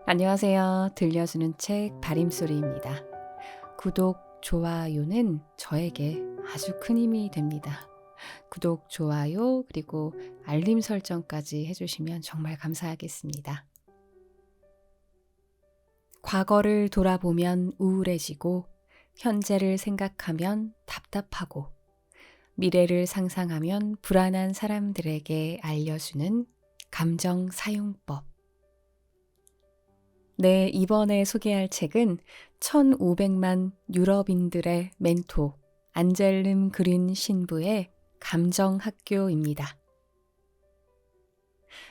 안녕하세요. 들려주는 책 바림소리입니다. 구독, 좋아요는 저에게 아주 큰 힘이 됩니다. 구독, 좋아요, 그리고 알림 설정까지 해주시면 정말 감사하겠습니다. 과거를 돌아보면 우울해지고, 현재를 생각하면 답답하고, 미래를 상상하면 불안한 사람들에게 알려주는 감정 사용법. 네, 이번에 소개할 책은 1500만 유럽인들의 멘토 안젤름 그린 신부의 감정학교입니다.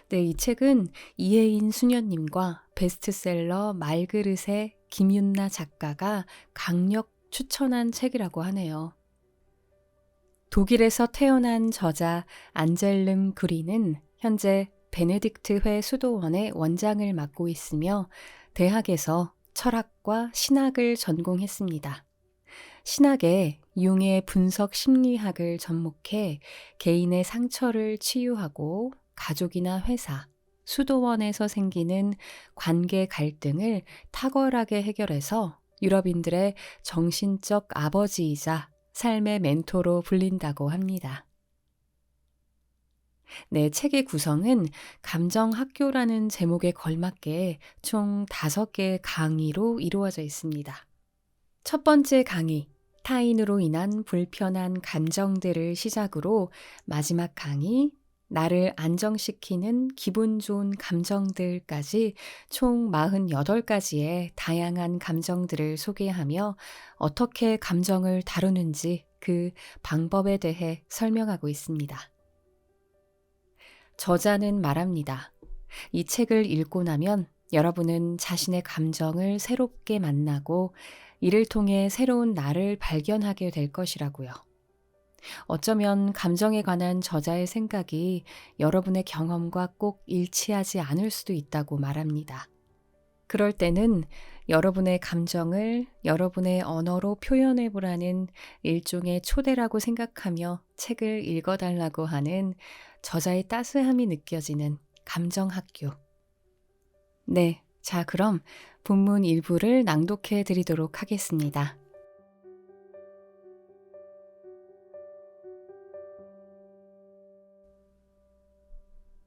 네, 이 책은 이혜인 수녀님과 베스트셀러 말그릇의 김윤나 작가가 강력 추천한 책이라고 하네요. 독일에서 태어난 저자 안젤름 그린은 현재 베네딕트회 수도원의 원장을 맡고 있으며 대학에서 철학과 신학을 전공했습니다. 신학에 융의 분석 심리학을 접목해 개인의 상처를 치유하고 가족이나 회사, 수도원에서 생기는 관계 갈등을 탁월하게 해결해서 유럽인들의 정신적 아버지이자 삶의 멘토로 불린다고 합니다. 네, 책의 구성은 감정학교라는 제목에 걸맞게 총 5개의 강의로 이루어져 있습니다. 첫 번째 강의, 타인으로 인한 불편한 감정들을 시작으로 마지막 강의, 나를 안정시키는 기분 좋은 감정들까지 총 48가지의 다양한 감정들을 소개하며 어떻게 감정을 다루는지 그 방법에 대해 설명하고 있습니다. 저자는 말합니다. 이 책을 읽고 나면 여러분은 자신의 감정을 새롭게 만나고 이를 통해 새로운 나를 발견하게 될 것이라고요. 어쩌면 감정에 관한 저자의 생각이 여러분의 경험과 꼭 일치하지 않을 수도 있다고 말합니다. 그럴 때는 여러분의 감정을 여러분의 언어로 표현해 보라는 일종의 초대라고 생각하며 책을 읽어달라고 하는 저자의 따스함이 느껴지는 감정학교. 네, 자, 그럼 본문 일부를 낭독해 드리도록 하겠습니다.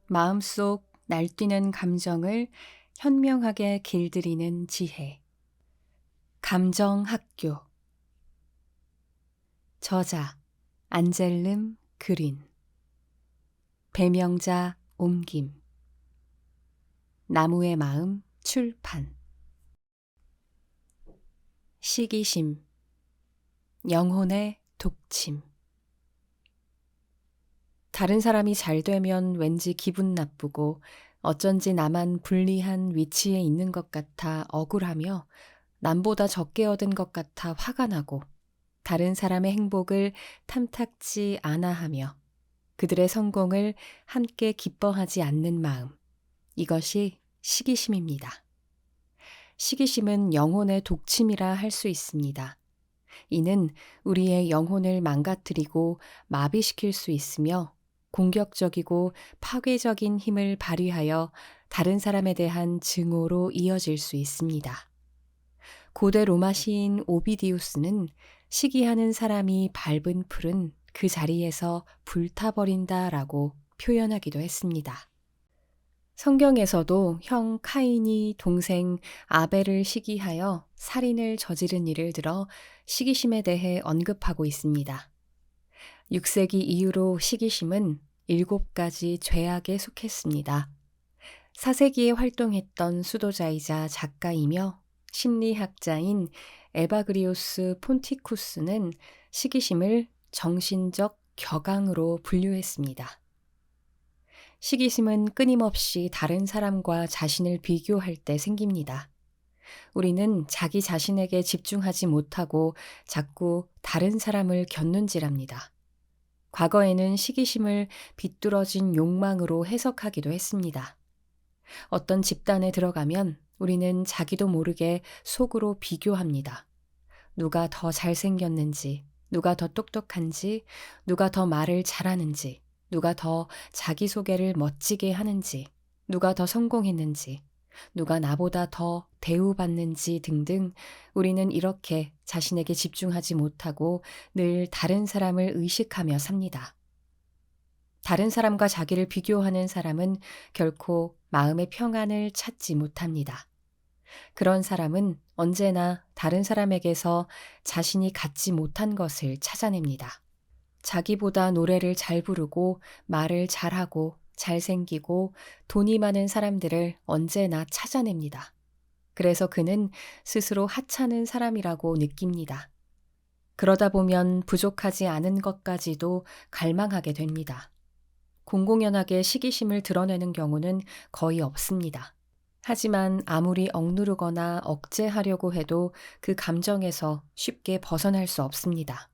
마음속 날뛰는 감정을 현명하게 길들이는 지혜. 감정학교. 저자 안젤름 그린. 배명자 옮김. 나무의 마음 출판. 시기심. 영혼의 독침. 다른 사람이 잘 되면 왠지 기분 나쁘고 어쩐지 나만 불리한 위치에 있는 것 같아 억울하며 남보다 적게 얻은 것 같아 화가 나고 다른 사람의 행복을 탐탁지 않아 하며 그들의 성공을 함께 기뻐하지 않는 마음. 이것이 시기심입니다. 시기심은 영혼의 독침이라 할 수 있습니다. 이는 우리의 영혼을 망가뜨리고 마비시킬 수 있으며 공격적이고 파괴적인 힘을 발휘하여 다른 사람에 대한 증오로 이어질 수 있습니다. 고대 로마 시인 오비디우스는 시기하는 사람이 밟은 풀은 그 자리에서 불타버린다라고 표현하기도 했습니다. 성경에서도 형 카인이 동생 아벨을 시기하여 살인을 저지른 일을 들어 시기심에 대해 언급하고 있습니다. 6세기 이후로 시기심은 7가지 죄악에 속했습니다. 4세기에 활동했던 수도자이자 작가이며 심리학자인 에바그리오스 폰티쿠스는 시기심을 정신적 격앙으로 분류했습니다. 시기심은 끊임없이 다른 사람과 자신을 비교할 때 생깁니다. 우리는 자기 자신에게 집중하지 못하고 자꾸 다른 사람을 곁눈질합니다. 과거에는 시기심을 비뚤어진 욕망으로 해석하기도 했습니다. 어떤 집단에 들어가면 우리는 자기도 모르게 속으로 비교합니다. 누가 더 잘생겼는지, 누가 더 똑똑한지, 누가 더 말을 잘하는지, 누가 더 자기소개를 멋지게 하는지, 누가 더 성공했는지, 누가 나보다 더 대우받는지 등등 우리는 이렇게 자신에게 집중하지 못하고 늘 다른 사람을 의식하며 삽니다. 다른 사람과 자기를 비교하는 사람은 결코 마음의 평안을 찾지 못합니다. 그런 사람은 언제나 다른 사람에게서 자신이 갖지 못한 것을 찾아냅니다. 자기보다 노래를 잘 부르고 말을 잘하고 잘생기고 돈이 많은 사람들을 언제나 찾아냅니다. 그래서 그는 스스로 하찮은 사람이라고 느낍니다. 그러다 보면 부족하지 않은 것까지도 갈망하게 됩니다. 공공연하게 시기심을 드러내는 경우는 거의 없습니다. 하지만 아무리 억누르거나 억제하려고 해도 그 감정에서 쉽게 벗어날 수 없습니다.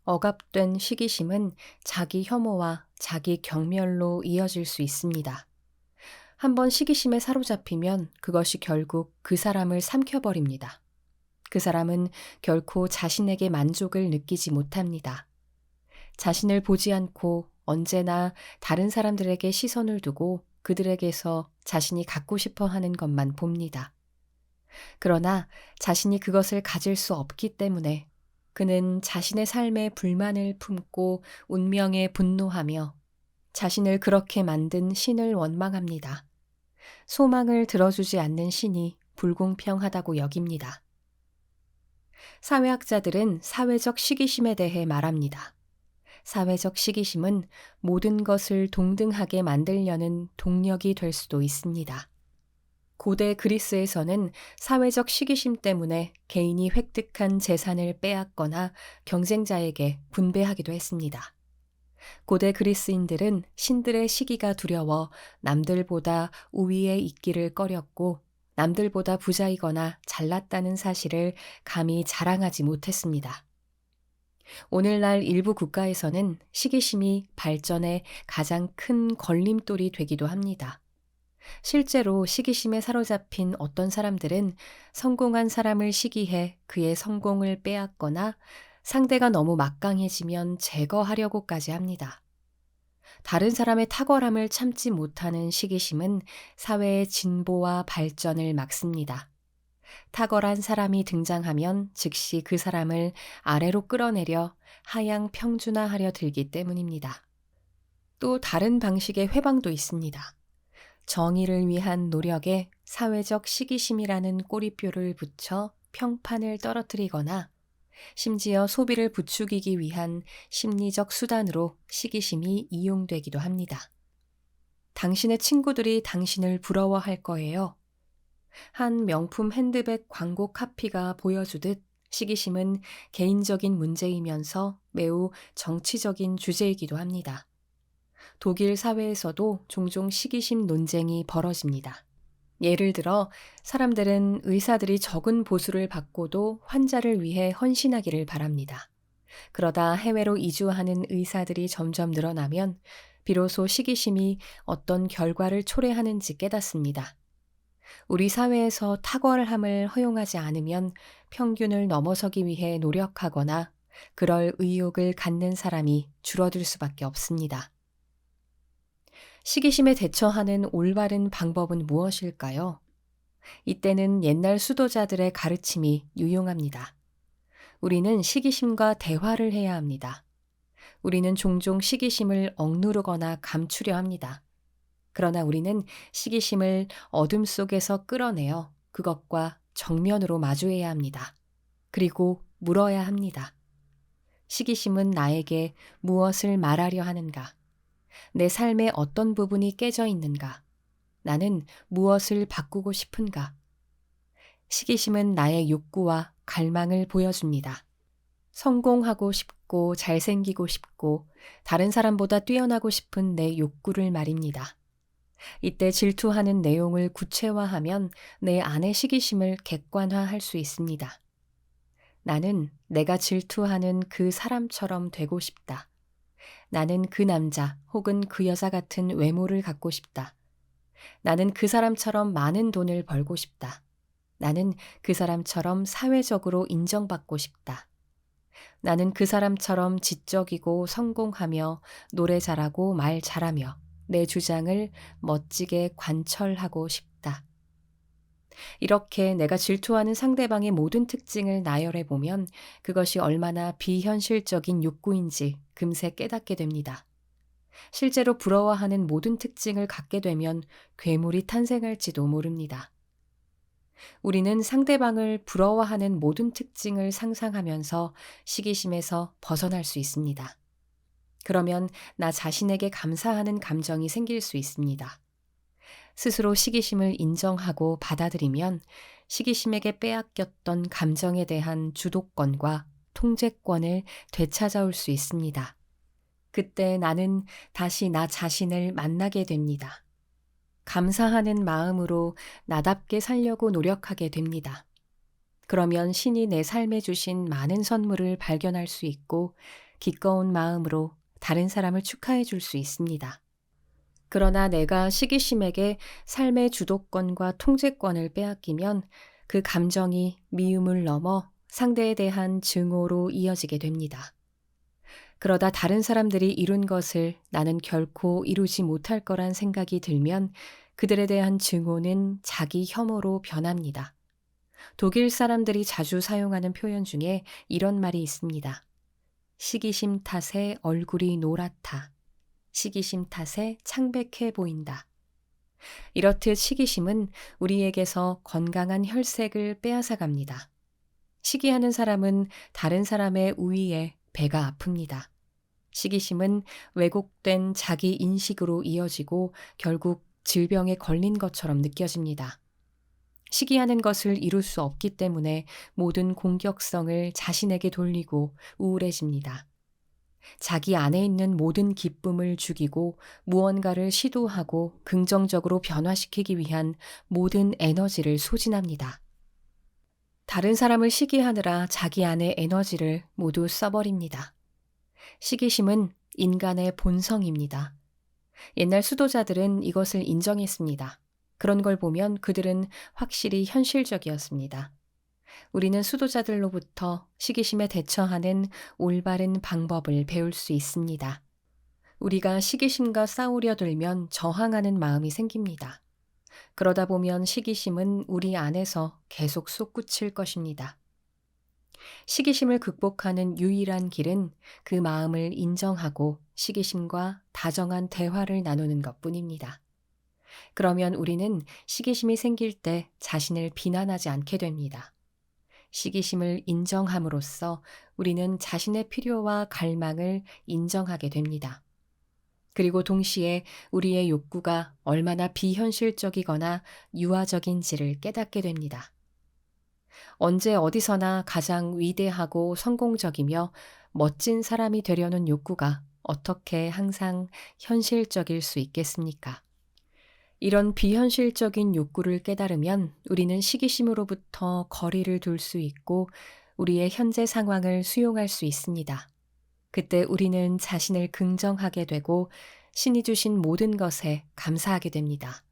억압된 시기심은 자기 혐오와 자기 경멸로 이어질 수 있습니다. 한번 시기심에 사로잡히면 그것이 결국 그 사람을 삼켜버립니다. 그 사람은 결코 자신에게 만족을 느끼지 못합니다. 자신을 보지 않고 언제나 다른 사람들에게 시선을 두고 그들에게서 자신이 갖고 싶어 하는 것만 봅니다. 그러나 자신이 그것을 가질 수 없기 때문에 그는 자신의 삶에 불만을 품고 운명에 분노하며 자신을 그렇게 만든 신을 원망합니다. 소망을 들어주지 않는 신이 불공평하다고 여깁니다. 사회학자들은 사회적 시기심에 대해 말합니다. 사회적 시기심은 모든 것을 동등하게 만들려는 동력이 될 수도 있습니다. 고대 그리스에서는 사회적 시기심 때문에 개인이 획득한 재산을 빼앗거나 경쟁자에게 분배하기도 했습니다. 고대 그리스인들은 신들의 시기가 두려워 남들보다 우위에 있기를 꺼렸고 남들보다 부자이거나 잘났다는 사실을 감히 자랑하지 못했습니다. 오늘날 일부 국가에서는 시기심이 발전의 가장 큰 걸림돌이 되기도 합니다. 실제로 시기심에 사로잡힌 어떤 사람들은 성공한 사람을 시기해 그의 성공을 빼앗거나 상대가 너무 막강해지면 제거하려고까지 합니다. 다른 사람의 탁월함을 참지 못하는 시기심은 사회의 진보와 발전을 막습니다. 탁월한 사람이 등장하면 즉시 그 사람을 아래로 끌어내려 하향 평준화하려 들기 때문입니다. 또 다른 방식의 회방도 있습니다. 정의를 위한 노력에 사회적 시기심이라는 꼬리표를 붙여 평판을 떨어뜨리거나 심지어 소비를 부추기기 위한 심리적 수단으로 시기심이 이용되기도 합니다. 당신의 친구들이 당신을 부러워할 거예요. 한 명품 핸드백 광고 카피가 보여주듯 시기심은 개인적인 문제이면서 매우 정치적인 주제이기도 합니다. 독일 사회에서도 종종 시기심 논쟁이 벌어집니다. 예를 들어 사람들은 의사들이 적은 보수를 받고도 환자를 위해 헌신하기를 바랍니다. 그러다 해외로 이주하는 의사들이 점점 늘어나면 비로소 시기심이 어떤 결과를 초래하는지 깨닫습니다. 우리 사회에서 탁월함을 허용하지 않으면 평균을 넘어서기 위해 노력하거나 그럴 의욕을 갖는 사람이 줄어들 수밖에 없습니다. 시기심에 대처하는 올바른 방법은 무엇일까요? 이때는 옛날 수도자들의 가르침이 유용합니다. 우리는 시기심과 대화를 해야 합니다. 우리는 종종 시기심을 억누르거나 감추려 합니다. 그러나 우리는 시기심을 어둠 속에서 끌어내어 그것과 정면으로 마주해야 합니다. 그리고 물어야 합니다. 시기심은 나에게 무엇을 말하려 하는가? 내 삶의 어떤 부분이 깨져 있는가? 나는 무엇을 바꾸고 싶은가? 시기심은 나의 욕구와 갈망을 보여줍니다. 성공하고 싶고 잘생기고 싶고 다른 사람보다 뛰어나고 싶은 내 욕구를 말입니다. 이때 질투하는 내용을 구체화하면 내 안의 시기심을 객관화할 수 있습니다. 나는 내가 질투하는 그 사람처럼 되고 싶다. 나는 그 남자 혹은 그 여자 같은 외모를 갖고 싶다. 나는 그 사람처럼 많은 돈을 벌고 싶다. 나는 그 사람처럼 사회적으로 인정받고 싶다. 나는 그 사람처럼 지적이고 성공하며 노래 잘하고 말 잘하며 내 주장을 멋지게 관철하고 싶다. 이렇게 내가 질투하는 상대방의 모든 특징을 나열해 보면 그것이 얼마나 비현실적인 욕구인지 금세 깨닫게 됩니다. 실제로 부러워하는 모든 특징을 갖게 되면 괴물이 탄생할지도 모릅니다. 우리는 상대방을 부러워하는 모든 특징을 상상하면서 시기심에서 벗어날 수 있습니다. 그러면 나 자신에게 감사하는 감정이 생길 수 있습니다. 스스로 시기심을 인정하고 받아들이면 시기심에게 빼앗겼던 감정에 대한 주도권과 통제권을 되찾아올 수 있습니다. 그때 나는 다시 나 자신을 만나게 됩니다. 감사하는 마음으로 나답게 살려고 노력하게 됩니다. 그러면 신이 내 삶에 주신 많은 선물을 발견할 수 있고 기꺼운 마음으로 다른 사람을 축하해 줄 수 있습니다. 그러나 내가 시기심에게 삶의 주도권과 통제권을 빼앗기면 그 감정이 미움을 넘어 상대에 대한 증오로 이어지게 됩니다. 그러다 다른 사람들이 이룬 것을 나는 결코 이루지 못할 거란 생각이 들면 그들에 대한 증오는 자기 혐오로 변합니다. 독일 사람들이 자주 사용하는 표현 중에 이런 말이 있습니다. 시기심 탓에 얼굴이 노랗다. 시기심 탓에 창백해 보인다. 이렇듯 시기심은 우리에게서 건강한 혈색을 빼앗아 갑니다. 시기하는 사람은 다른 사람의 우위에 배가 아픕니다. 시기심은 왜곡된 자기 인식으로 이어지고 결국 질병에 걸린 것처럼 느껴집니다. 시기하는 것을 이룰 수 없기 때문에 모든 공격성을 자신에게 돌리고 우울해집니다. 자기 안에 있는 모든 기쁨을 죽이고 무언가를 시도하고 긍정적으로 변화시키기 위한 모든 에너지를 소진합니다. 다른 사람을 시기하느라 자기 안의 에너지를 모두 써버립니다. 시기심은 인간의 본성입니다. 옛날 수도자들은 이것을 인정했습니다. 그런 걸 보면 그들은 확실히 현실적이었습니다. 우리는 수도자들로부터 시기심에 대처하는 올바른 방법을 배울 수 있습니다. 우리가 시기심과 싸우려 들면 저항하는 마음이 생깁니다. 그러다 보면 시기심은 우리 안에서 계속 솟구칠 것입니다. 시기심을 극복하는 유일한 길은 그 마음을 인정하고 시기심과 다정한 대화를 나누는 것뿐입니다. 그러면 우리는 시기심이 생길 때 자신을 비난하지 않게 됩니다. 시기심을 인정함으로써 우리는 자신의 필요와 갈망을 인정하게 됩니다. 그리고 동시에 우리의 욕구가 얼마나 비현실적이거나 유아적인지를 깨닫게 됩니다. 언제 어디서나 가장 위대하고 성공적이며 멋진 사람이 되려는 욕구가 어떻게 항상 현실적일 수 있겠습니까? 이런 비현실적인 욕구를 깨달으면 우리는 시기심으로부터 거리를 둘 수 있고 우리의 현재 상황을 수용할 수 있습니다. 그때 우리는 자신을 긍정하게 되고 신이 주신 모든 것에 감사하게 됩니다.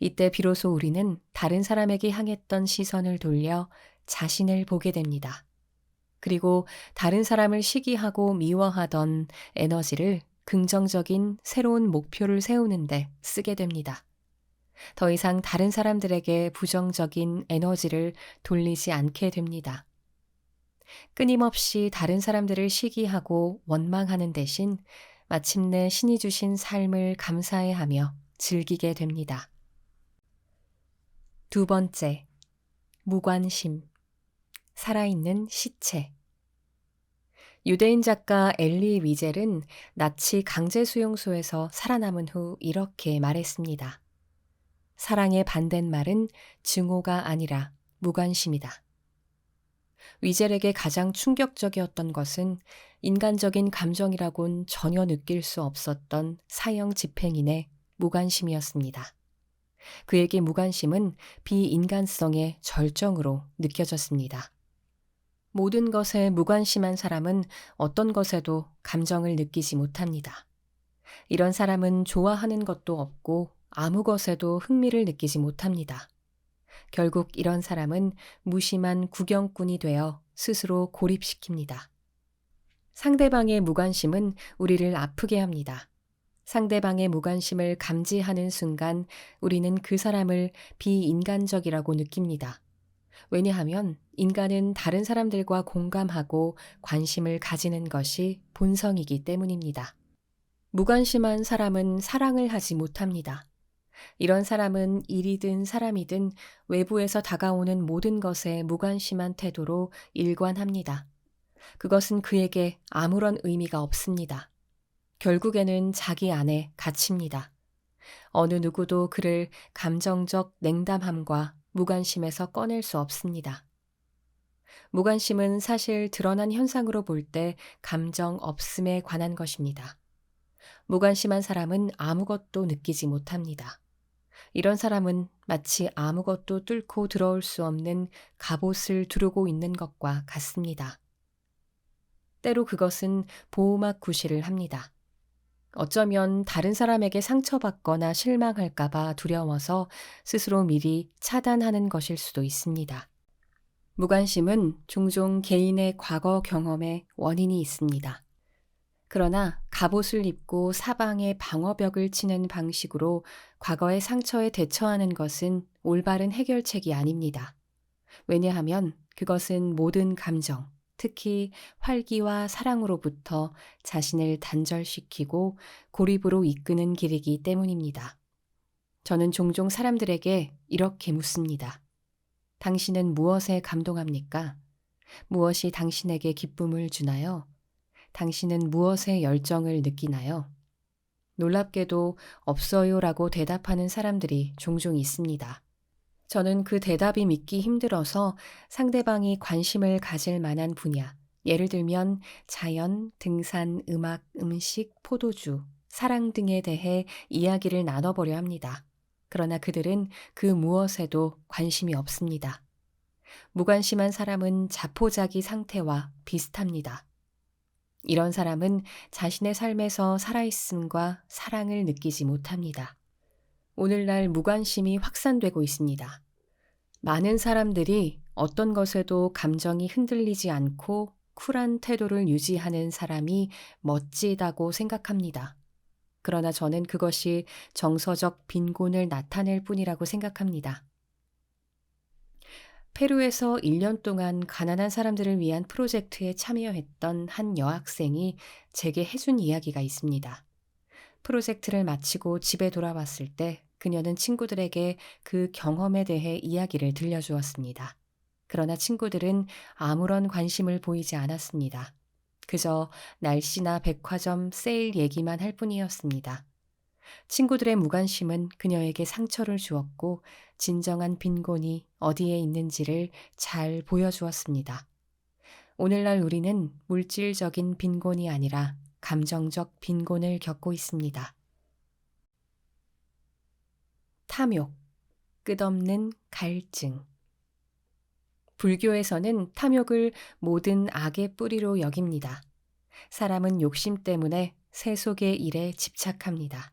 이때 비로소 우리는 다른 사람에게 향했던 시선을 돌려 자신을 보게 됩니다. 그리고 다른 사람을 시기하고 미워하던 에너지를 긍정적인 새로운 목표를 세우는데 쓰게 됩니다. 더 이상 다른 사람들에게 부정적인 에너지를 돌리지 않게 됩니다. 끊임없이 다른 사람들을 시기하고 원망하는 대신 마침내 신이 주신 삶을 감사해하며 즐기게 됩니다. 두 번째, 무관심, 살아있는 시체. 유대인 작가 엘리 위젤은 나치 강제수용소에서 살아남은 후 이렇게 말했습니다. 사랑의 반대말은 증오가 아니라 무관심이다. 위젤에게 가장 충격적이었던 것은 인간적인 감정이라곤 전혀 느낄 수 없었던 사형 집행인의 무관심이었습니다. 그에게 무관심은 비인간성의 절정으로 느껴졌습니다. 모든 것에 무관심한 사람은 어떤 것에도 감정을 느끼지 못합니다. 이런 사람은 좋아하는 것도 없고 아무 것에도 흥미를 느끼지 못합니다. 결국 이런 사람은 무심한 구경꾼이 되어 스스로 고립시킵니다. 상대방의 무관심은 우리를 아프게 합니다. 상대방의 무관심을 감지하는 순간 우리는 그 사람을 비인간적이라고 느낍니다. 왜냐하면 인간은 다른 사람들과 공감하고 관심을 가지는 것이 본성이기 때문입니다. 무관심한 사람은 사랑을 하지 못합니다. 이런 사람은 일이든 사람이든 외부에서 다가오는 모든 것에 무관심한 태도로 일관합니다. 그것은 그에게 아무런 의미가 없습니다. 결국에는 자기 안에 갇힙니다. 어느 누구도 그를 감정적 냉담함과 무관심에서 꺼낼 수 없습니다. 무관심은 사실 드러난 현상으로 볼 때 감정 없음에 관한 것입니다. 무관심한 사람은 아무것도 느끼지 못합니다. 이런 사람은 마치 아무것도 뚫고 들어올 수 없는 갑옷을 두르고 있는 것과 같습니다. 때로 그것은 보호막 구실을 합니다. 어쩌면 다른 사람에게 상처받거나 실망할까봐 두려워서 스스로 미리 차단하는 것일 수도 있습니다. 무관심은 종종 개인의 과거 경험에 원인이 있습니다. 그러나 갑옷을 입고 사방에 방어벽을 치는 방식으로 과거의 상처에 대처하는 것은 올바른 해결책이 아닙니다. 왜냐하면 그것은 모든 감정, 특히 활기와 사랑으로부터 자신을 단절시키고 고립으로 이끄는 길이기 때문입니다. 저는 종종 사람들에게 이렇게 묻습니다. 당신은 무엇에 감동합니까? 무엇이 당신에게 기쁨을 주나요? 당신은 무엇에 열정을 느끼나요? 놀랍게도 없어요라고 대답하는 사람들이 종종 있습니다. 저는 그 대답이 믿기 힘들어서 상대방이 관심을 가질 만한 분야, 예를 들면 자연, 등산, 음악, 음식, 포도주, 사랑 등에 대해 이야기를 나눠보려 합니다. 그러나 그들은 그 무엇에도 관심이 없습니다. 무관심한 사람은 자포자기 상태와 비슷합니다. 이런 사람은 자신의 삶에서 살아있음과 사랑을 느끼지 못합니다. 오늘날 무관심이 확산되고 있습니다. 많은 사람들이 어떤 것에도 감정이 흔들리지 않고 쿨한 태도를 유지하는 사람이 멋지다고 생각합니다. 그러나 저는 그것이 정서적 빈곤을 나타낼 뿐이라고 생각합니다. 페루에서 1년 동안 가난한 사람들을 위한 프로젝트에 참여했던 한 여학생이 제게 해준 이야기가 있습니다. 프로젝트를 마치고 집에 돌아왔을 때 그녀는 친구들에게 그 경험에 대해 이야기를 들려주었습니다. 그러나 친구들은 아무런 관심을 보이지 않았습니다. 그저 날씨나 백화점 세일 얘기만 할 뿐이었습니다. 친구들의 무관심은 그녀에게 상처를 주었고 진정한 빈곤이 어디에 있는지를 잘 보여주었습니다. 오늘날 우리는 물질적인 빈곤이 아니라 감정적 빈곤을 겪고 있습니다. 탐욕, 끝없는 갈증. 불교에서는 탐욕을 모든 악의 뿌리로 여깁니다. 사람은 욕심 때문에 세속의 일에 집착합니다.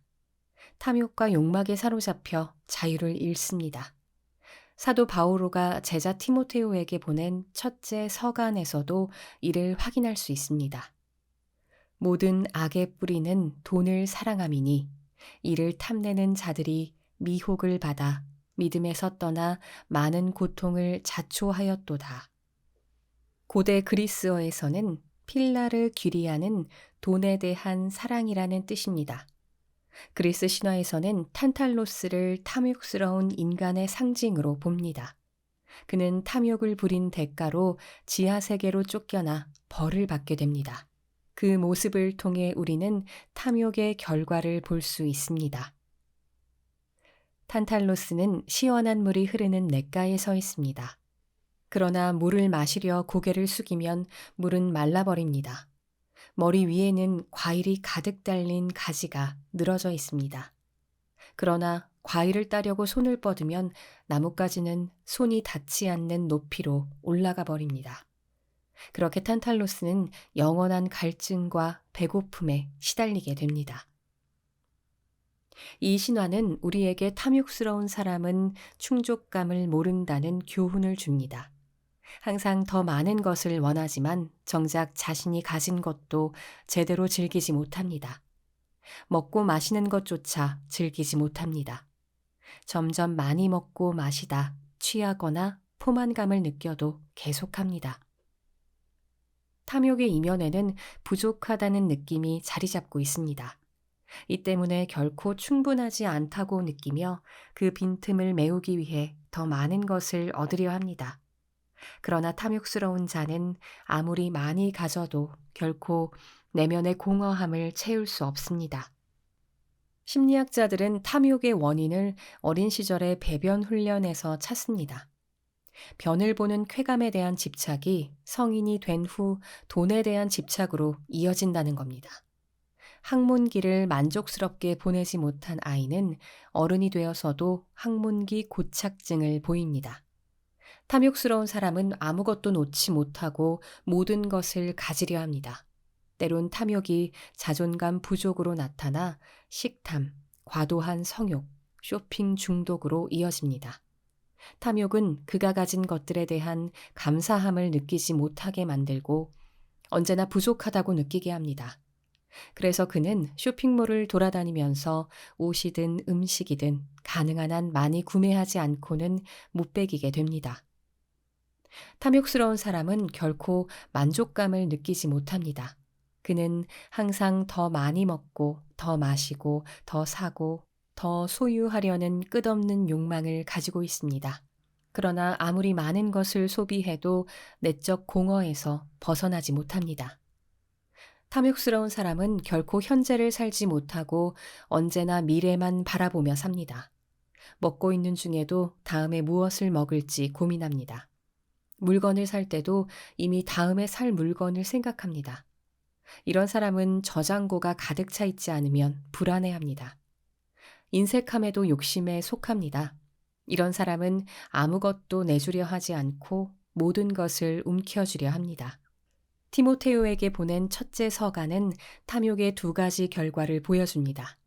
탐욕과 욕망에 사로잡혀 자유를 잃습니다. 사도 바오로가 제자 티모테오에게 보낸 첫째 서간에서도 이를 확인할 수 있습니다. 모든 악의 뿌리는 돈을 사랑함이니 이를 탐내는 자들이 미혹을 받아 믿음에서 떠나 많은 고통을 자초하였도다. 고대 그리스어에서는 필라르 귀리아는 돈에 대한 사랑이라는 뜻입니다. 그리스 신화에서는 탄탈로스를 탐욕스러운 인간의 상징으로 봅니다. 그는 탐욕을 부린 대가로 지하세계로 쫓겨나 벌을 받게 됩니다. 그 모습을 통해 우리는 탐욕의 결과를 볼 수 있습니다. 탄탈로스는 시원한 물이 흐르는 냇가에 서 있습니다. 그러나 물을 마시려 고개를 숙이면 물은 말라버립니다. 머리 위에는 과일이 가득 달린 가지가 늘어져 있습니다. 그러나 과일을 따려고 손을 뻗으면 나뭇가지는 손이 닿지 않는 높이로 올라가 버립니다. 그렇게 탄탈로스는 영원한 갈증과 배고픔에 시달리게 됩니다. 이 신화는 우리에게 탐욕스러운 사람은 충족감을 모른다는 교훈을 줍니다. 항상 더 많은 것을 원하지만 정작 자신이 가진 것도 제대로 즐기지 못합니다. 먹고 마시는 것조차 즐기지 못합니다. 점점 많이 먹고 마시다 취하거나 포만감을 느껴도 계속합니다. 탐욕의 이면에는 부족하다는 느낌이 자리 잡고 있습니다. 이 때문에 결코 충분하지 않다고 느끼며 그 빈틈을 메우기 위해 더 많은 것을 얻으려 합니다. 그러나 탐욕스러운 자는 아무리 많이 가져도 결코 내면의 공허함을 채울 수 없습니다. 심리학자들은 탐욕의 원인을 어린 시절의 배변 훈련에서 찾습니다. 변을 보는 쾌감에 대한 집착이 성인이 된 후 돈에 대한 집착으로 이어진다는 겁니다. 학문기를 만족스럽게 보내지 못한 아이는 어른이 되어서도 학문기 고착증을 보입니다. 탐욕스러운 사람은 아무것도 놓지 못하고 모든 것을 가지려 합니다. 때론 탐욕이 자존감 부족으로 나타나 식탐, 과도한 성욕, 쇼핑 중독으로 이어집니다. 탐욕은 그가 가진 것들에 대한 감사함을 느끼지 못하게 만들고 언제나 부족하다고 느끼게 합니다. 그래서 그는 쇼핑몰을 돌아다니면서 옷이든 음식이든 가능한 한 많이 구매하지 않고는 못 배기게 됩니다. 탐욕스러운 사람은 결코 만족감을 느끼지 못합니다. 그는 항상 더 많이 먹고, 더 마시고, 더 사고, 더 소유하려는 끝없는 욕망을 가지고 있습니다. 그러나 아무리 많은 것을 소비해도 내적 공허에서 벗어나지 못합니다. 탐욕스러운 사람은 결코 현재를 살지 못하고 언제나 미래만 바라보며 삽니다. 먹고 있는 중에도 다음에 무엇을 먹을지 고민합니다. 물건을 살 때도 이미 다음에 살 물건을 생각합니다. 이런 사람은 저장고가 가득 차 있지 않으면 불안해합니다. 인색함에도 욕심에 속합니다. 이런 사람은 아무것도 내주려 하지 않고 모든 것을 움켜쥐려 합니다. 티모테오에게 보낸 첫째 서간은 탐욕의 두 가지 결과를 보여줍니다.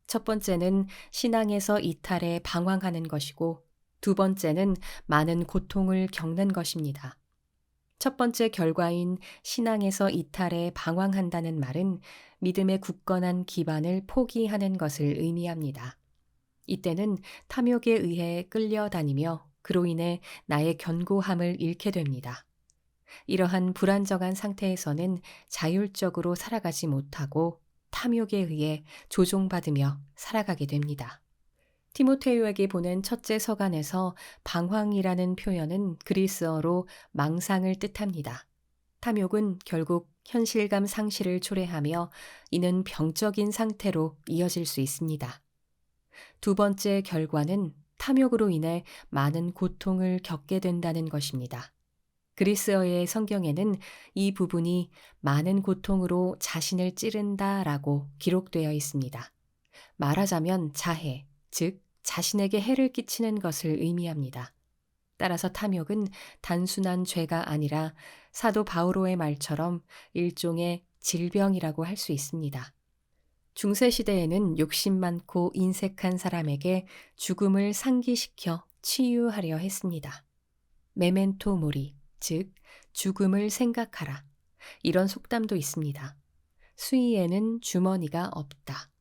첫 번째는 신앙에서 이탈해 방황하는 것이고 두 번째는 많은 고통을 겪는 것입니다. 첫 번째 결과인 신앙에서 이탈해 방황한다는 말은 믿음의 굳건한 기반을 포기하는 것을 의미합니다. 이때는 탐욕에 의해 끌려다니며 그로 인해 나의 견고함을 잃게 됩니다. 이러한 불안정한 상태에서는 자율적으로 살아가지 못하고 탐욕에 의해 조종받으며 살아가게 됩니다. 티모테오에게 보낸 첫째 서간에서 방황이라는 표현은 그리스어로 망상을 뜻합니다. 탐욕은 결국 현실감 상실을 초래하며 이는 병적인 상태로 이어질 수 있습니다. 두 번째 결과는 탐욕으로 인해 많은 고통을 겪게 된다는 것입니다. 그리스어의 성경에는 이 부분이 많은 고통으로 자신을 찌른다 라고 기록되어 있습니다. 말하자면 자해, 즉 자신에게 해를 끼치는 것을 의미합니다. 따라서 탐욕은 단순한 죄가 아니라 사도 바오로의 말처럼 일종의 질병이라고 할 수 있습니다. 중세시대에는 욕심 많고 인색한 사람에게 죽음을 상기시켜 치유하려 했습니다. 메멘토 모리, 즉 죽음을 생각하라. 이런 속담도 있습니다. 수의에는 주머니가 없다.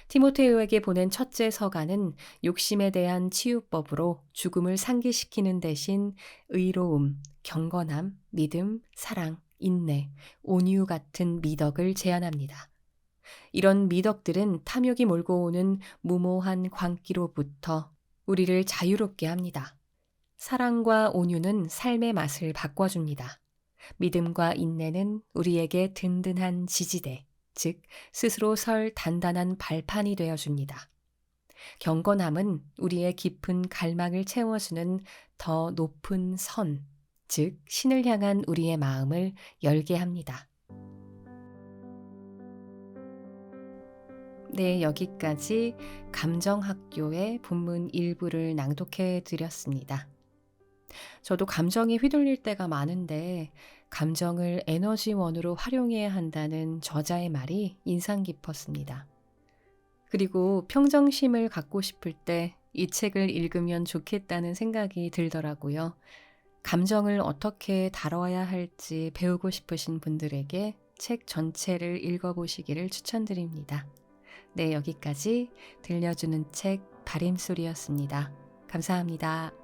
티모테오에게 보낸 첫째 서간은 욕심에 대한 치유법으로 죽음을 상기시키는 대신 의로움, 경건함, 믿음, 사랑, 인내, 온유 같은 미덕을 제안합니다. 이런 미덕들은 탐욕이 몰고 오는 무모한 광기로부터 우리를 자유롭게 합니다. 사랑과 온유는 삶의 맛을 바꿔줍니다. 믿음과 인내는 우리에게 든든한 지지대, 즉 스스로 설 단단한 발판이 되어줍니다. 경건함은 우리의 깊은 갈망을 채워주는 더 높은 선, 즉 신을 향한 우리의 마음을 열게 합니다. 네, 여기까지 감정학교의 본문 일부를 낭독해 드렸습니다. 저도 감정에 휘둘릴 때가 많은데 감정을 에너지원으로 활용해야 한다는 저자의 말이 인상 깊었습니다. 그리고 평정심을 갖고 싶을 때 이 책을 읽으면 좋겠다는 생각이 들더라고요. 감정을 어떻게 다뤄야 할지 배우고 싶으신 분들에게 책 전체를 읽어보시기를 추천드립니다. 네, 여기까지 들려주는 책 바림소리였습니다. 감사합니다.